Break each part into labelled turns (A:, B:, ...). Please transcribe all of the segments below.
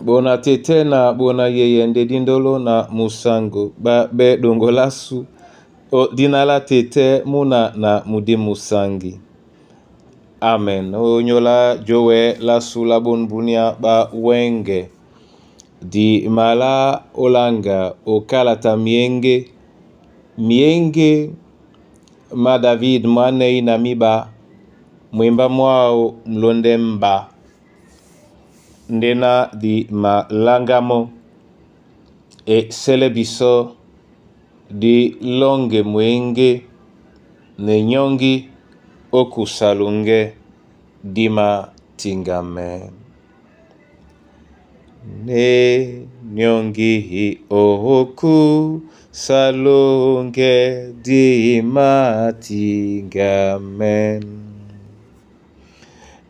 A: Bona tete na bona yeyende dindolo na musango ba be dongolasu o dinala tete muna na mudi musangi. Amen. O nyola jowe la sula bon bunia ba wenge di mala olanga o kalata mienge ma David mwane ina miba mwimba mwao mlondemba ndena di malangamo e selebiso di longe mwenge ne nyongi okusalunge dima tingame ne nyongi oku salunge dima tingame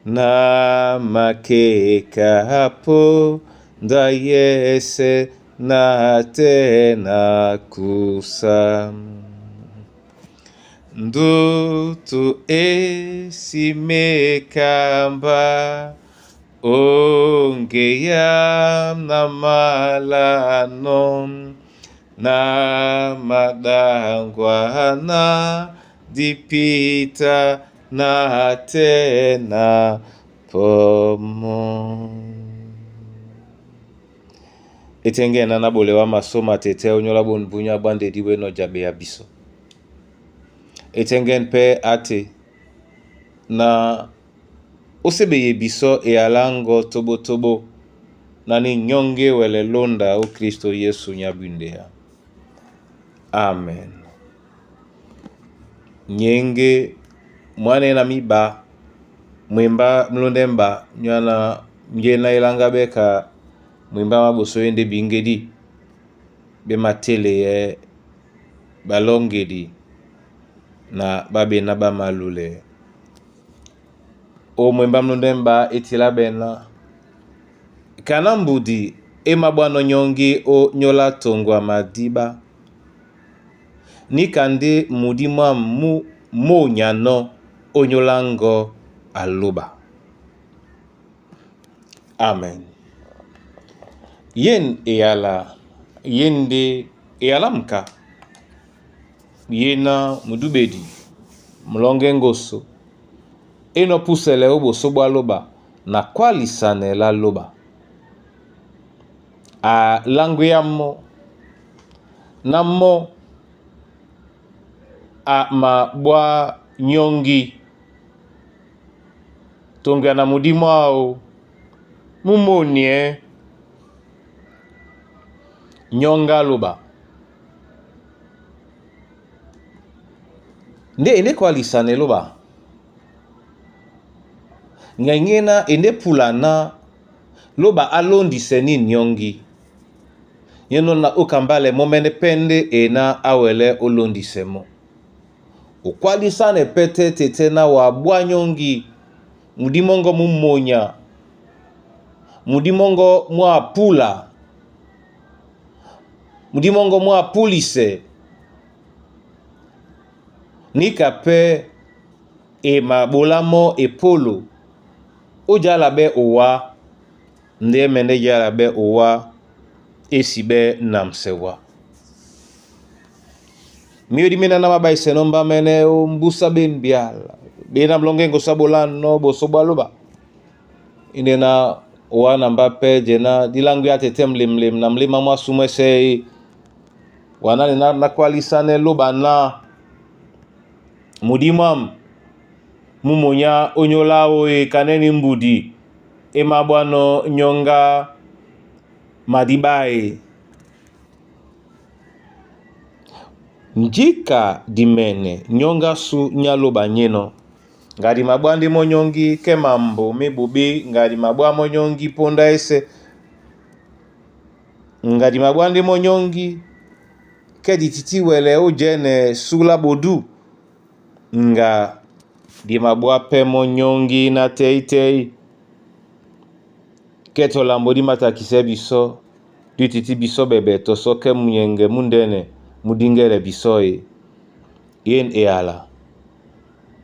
A: na makeka hapo ndayese na tena kusa ndutu esimekamba ongeya na malano na madangwana dipita na tena pomo. Etengena na bolewa masoma tete onyola bon bunya bande diwe no jabe ya biso. Etengen pe ate na osebeye biso e alango tobo na ni nyonge wele londa o Kristo Yesu nyabundea. Amen. Nyenge mwane na miba mwimba mlondemba nyana mjena ilanga beka mwimba maboso yende bingedi be matele ye balongedi na babe na ba malule o mwimba mlondemba etila bena kanambudi ema bwano nyongi o nyola tongwa madiba ni kande mudima mo nyano o nyolango aluba. Amen. Yen eyala yende eyalamka yena mudubedi mlonge ngoso eno pusele obo sobwa loba na kwalisane la loba a languyamo namo a mabwa nyongi tonga na mudimo ao mumonie nyonga loba nde ene kwalisane loba ngengena ene pulana loba alondi seni nyongi yeno na okambale momene pende ena awele olondi semo okwalisane pete tete na wabwa nyongi mudimongo mumonya mudimongo mwa pula mudimongo mwa pulise nikape e mabolamo e polo ojala be owa nde mende jala be owa esibe namsewa miodi mina na mabai senomba mene o mbusa ben biala bena mlonge ngo sabolano bo sobaloba inde na owa namba pe jena dilangu ya tete mlimlim na mlima mwa sumwese wana na kwalisane loba na mudimam mumonya onyolao e kaneni mbudi e mabwano nyonga madibae njika dimene nyonga su nyaloba nyeno ngari mabwandi monyongi kemambo mebubi ngari mabwa monyongi ponda ese ngari mabwandi monyongi kedi titi wele ojene sula bodu nga di mabwa pe monyongi na teitei keto lambodi matakise biso di titi biso bebe toso ke munyenge mundene mudingere bisoe yen eala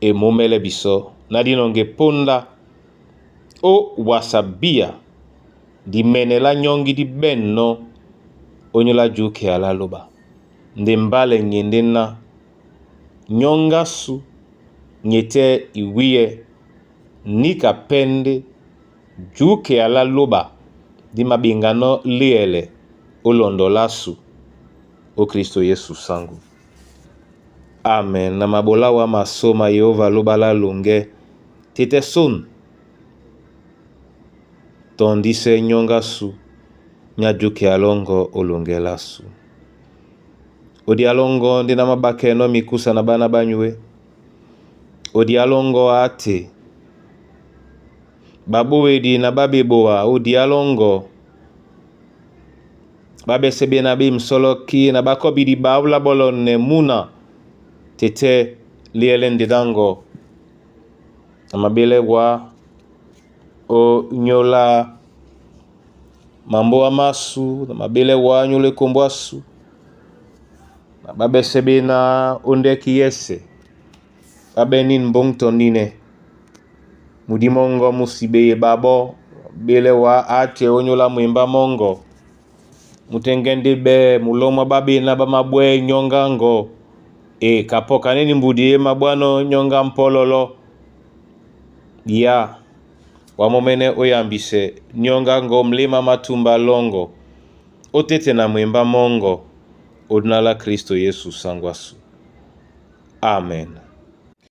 A: e momele biso na dinonge ponda o wasabia di menela nyongi di benno onyola juke ala loba nde mbale ngende na nyonga su nyete iwie nika pende juke ala loba di mabingano liele olondo lasu o Kristo Yesu sangu. Amen. Na mabola wa masoma Yehova loba la longe tete son tondise nyonga su nyajuke alongo olonge lasu. Odi alongo ndina mabake no mikusa na bana banywe. Odi alongo ate babowedi na babeboa. Odi alongo babe sebe na bim soloki na bakobi di baula bolone muna tete lielende dango na mabele wa o nyola mambo wa masu na mabele wa nyole kombo asu na babe sebe na ondeki yese babe nin bongto nine mudi mongo musibeye babo bele wa ate onyola mwemba mongo mutengende be muloma babi na bamabwe nyongango kapoka nini mbudi mabwano nyonga mpololo ya wamomene oyambise nyongango mlima matumba longo otete na mwemba mongo odnala Kristo Yesu sangwasu. Amen.